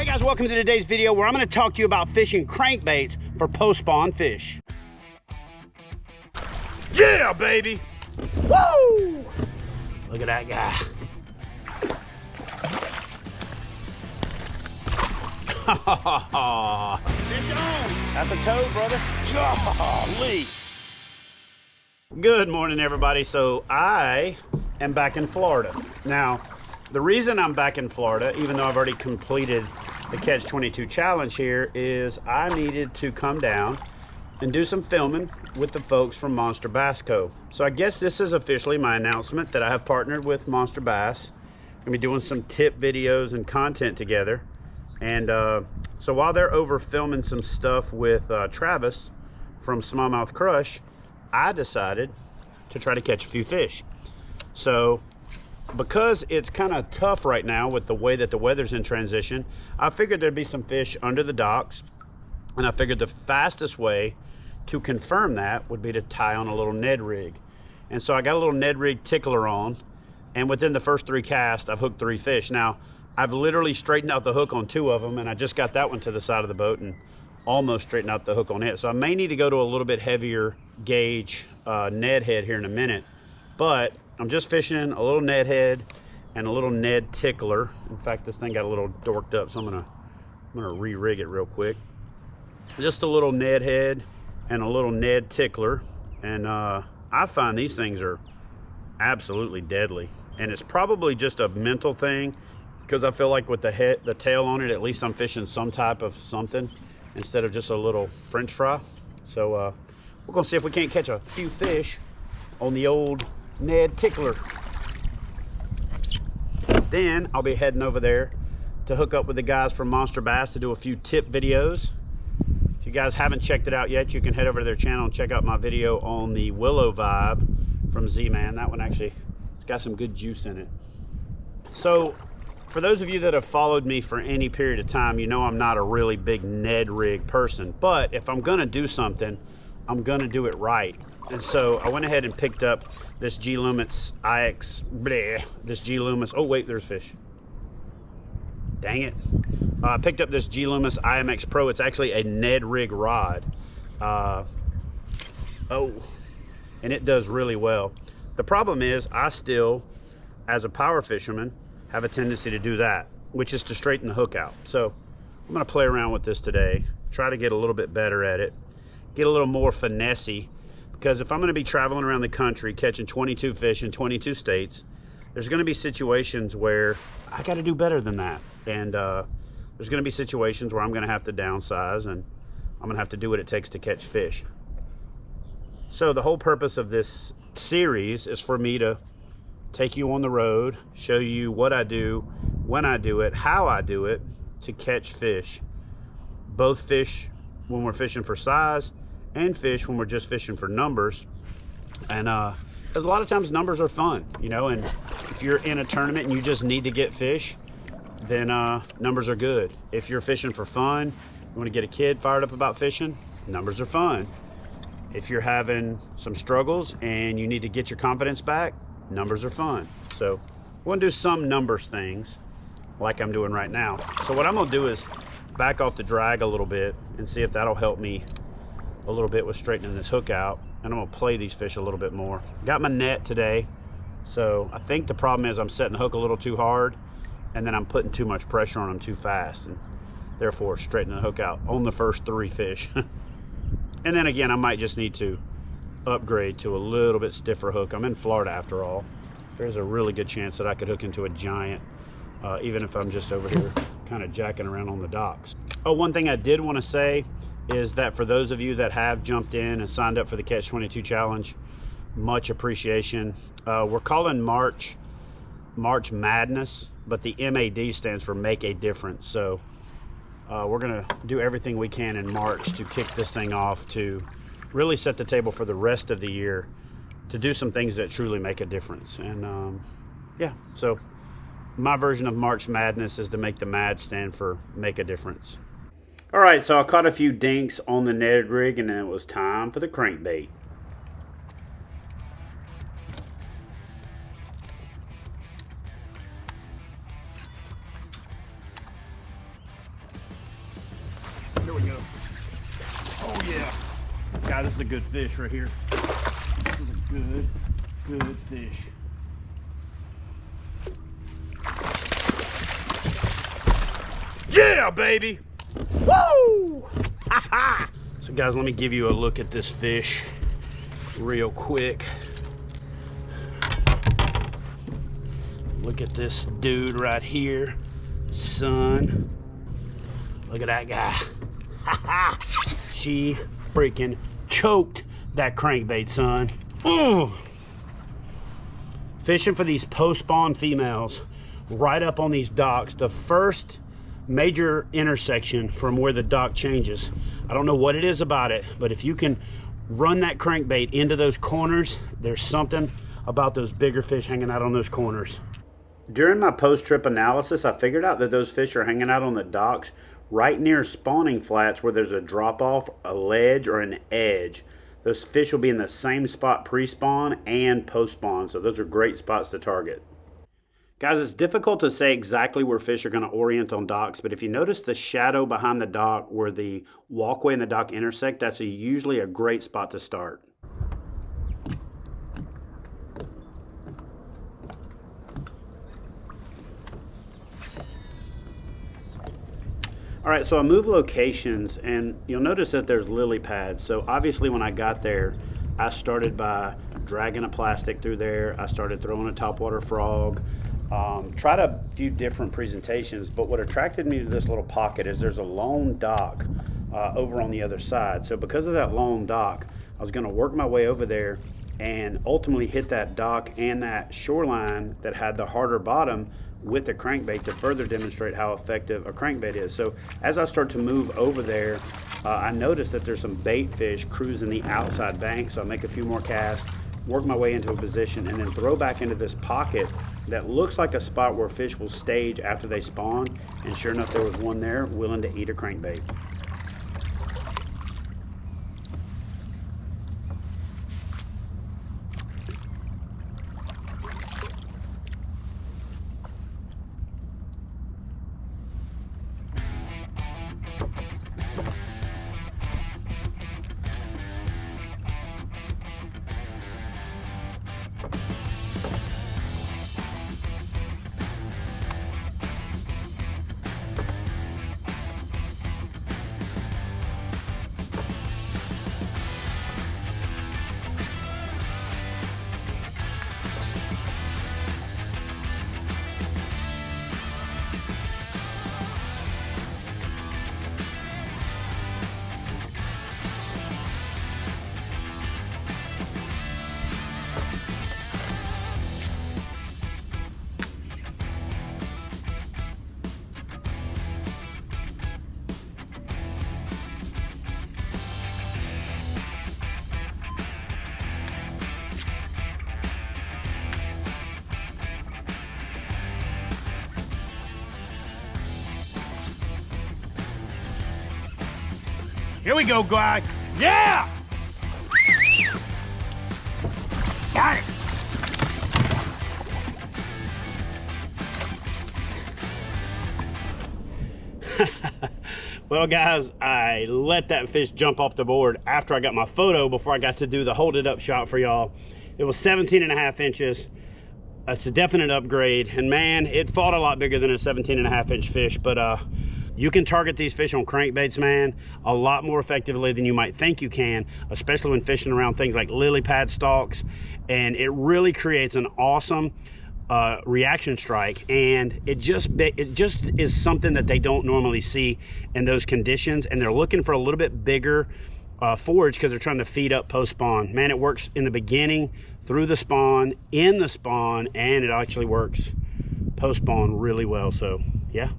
Hey guys, welcome to today's video where I'm going to talk to you about fishing crankbaits for post-spawn fish. Yeah, baby! Woo! Look at that guy. Fish on! That's a toad, brother. Golly! Good morning, everybody. So I am back in Florida. Now, the reason I'm back in Florida, even though I've already completed the Catch 22 challenge here, is I needed to come down and do some filming with the folks from Monster Bass Co. So I guess this is officially my announcement that I have partnered with Monster Bass. I'm gonna be doing some tip videos and content together. And so while they're over filming some stuff with Travis from Smallmouth Crush, I decided to try to catch a few fish. So because it's kind of tough right now with the way that the weather's in transition, I figured there'd be some fish under the docks, and I figured the fastest way to confirm that would be to tie on a little Ned rig. And so I got a little Ned rig tickler on, and within the first 3 casts, I've hooked 3 fish. Now, I've literally straightened out the hook on 2 of them, and I just got that one to the side of the boat and almost straightened out the hook on it. So I may need to go to a little bit heavier gauge Ned head here in a minute, but I'm just fishing a little Ned head and a little Ned tickler. In fact, this thing got a little dorked up, so I'm gonna re-rig it real quick. Just a little Ned head and a little Ned tickler, and I find these things are absolutely deadly. And it's probably just a mental thing, because I feel like with the tail on it, at least I'm fishing some type of something instead of just a little French fry. So we're gonna see if we can't catch a few fish on the old Ned tickler. Then I'll be heading over there to hook up with the guys from Monster Bass to do a few tip videos. If you guys haven't checked it out yet, you can head over to their channel and check out my video on the Willow Vibe from Z-Man. That one actually, it's got some good juice in it. So for those of you that have followed me for any period of time, you know I'm not a really big Ned rig person, but if I'm gonna do something, I'm gonna do it right. And so I went ahead and picked up this G Loomis oh wait, there's fish. Dang it. I picked up this G Loomis IMX Pro. It's actually a Ned rig rod. And it does really well. The problem is I still, as a power fisherman, have a tendency to do that, which is to straighten the hook out. So I'm gonna play around with this today, try to get a little bit better at it, get a little more finessey, because if I'm gonna be traveling around the country catching 22 fish in 22 states, there's gonna be situations where I gotta do better than that. And there's gonna be situations where I'm gonna have to downsize, and I'm gonna have to do what it takes to catch fish. So the whole purpose of this series is for me to take you on the road, show you what I do, when I do it, how I do it to catch fish. Both fish when we're fishing for size, and fish when we're just fishing for numbers. And because a lot of times numbers are fun, you know, and if you're in a tournament and you just need to get fish, then numbers are good. If you're fishing for fun, you want to get a kid fired up about fishing, numbers are fun. If you're having some struggles and you need to get your confidence back, numbers are fun. So we're gonna do some numbers things like I'm doing right now. So what I'm gonna do is back off the drag a little bit and see if that'll help me a little bit with straightening this hook out. And I'm gonna play these fish a little bit more. Got my net today. So I think the problem is I'm setting the hook a little too hard, and then I'm putting too much pressure on them too fast, and therefore straightening the hook out on the first 3 fish. And then again, I might just need to upgrade to a little bit stiffer hook. I'm in Florida after all. There's a really good chance that I could hook into a giant, even if I'm just over here kind of jacking around on the docks. Oh, one thing I did want to say is that for those of you that have jumped in and signed up for the Catch 22 challenge, much appreciation. We're calling March Madness, but the MAD stands for Make a Difference. So we're gonna do everything we can in March to kick this thing off, to really set the table for the rest of the year, to do some things that truly make a difference. And yeah, so my version of March Madness is to make the MAD stand for Make a Difference. All right, so I caught a few dinks on the Ned rig, and then it was time for the crankbait. Yeah. God, this is a good fish right here. This is a good fish. Yeah, baby! Woo! Ha ha! So guys, let me give you a look at this fish real quick. Look at this dude right here, son. Look at that guy. Ha ha! She freaking choked that crankbait, son. Ooh. Fishing for these post-spawn females right up on these docks, the first major intersection from where the dock changes. I don't know what it is about it, but if you can run that crankbait into those corners, there's something about those bigger fish hanging out on those corners. During my post-trip analysis, I figured out that those fish are hanging out on the docks right near spawning flats where there's a drop-off, a ledge, or an edge. Those fish will be in the same spot pre-spawn and post-spawn, so those are great spots to target. Guys, it's difficult to say exactly where fish are going to orient on docks, but if you notice the shadow behind the dock where the walkway and the dock intersect, that's usually a great spot to start. All right, so I moved locations and you'll notice that there's lily pads. So obviously when I got there, I started by dragging a plastic through there. I started throwing a topwater frog, tried a few different presentations, but what attracted me to this little pocket is there's a lone dock over on the other side. So because of that lone dock, I was gonna work my way over there and ultimately hit that dock and that shoreline that had the harder bottom with the crankbait to further demonstrate how effective a crankbait is. So as I start to move over there, I noticed that there's some bait fish cruising the outside bank. So I make a few more casts, work my way into a position, and then throw back into this pocket that looks like a spot where fish will stage after they spawn. And sure enough, there was one there willing to eat a crankbait. Here we go, guy. Yeah! Got it. Well, guys, I let that fish jump off the board after I got my photo before I got to do the hold it up shot for y'all. It was 17.5 inches. It's a definite upgrade. And man, it fought a lot bigger than a 17.5 inch fish, but you can target these fish on crankbaits, man, a lot more effectively than you might think you can, especially when fishing around things like lily pad stalks. And it really creates an awesome reaction strike, and it just is something that they don't normally see in those conditions, and they're looking for a little bit bigger forage because they're trying to feed up post spawn. Man, it works in the beginning, through the spawn, in the spawn, and it actually works post spawn really well. So yeah.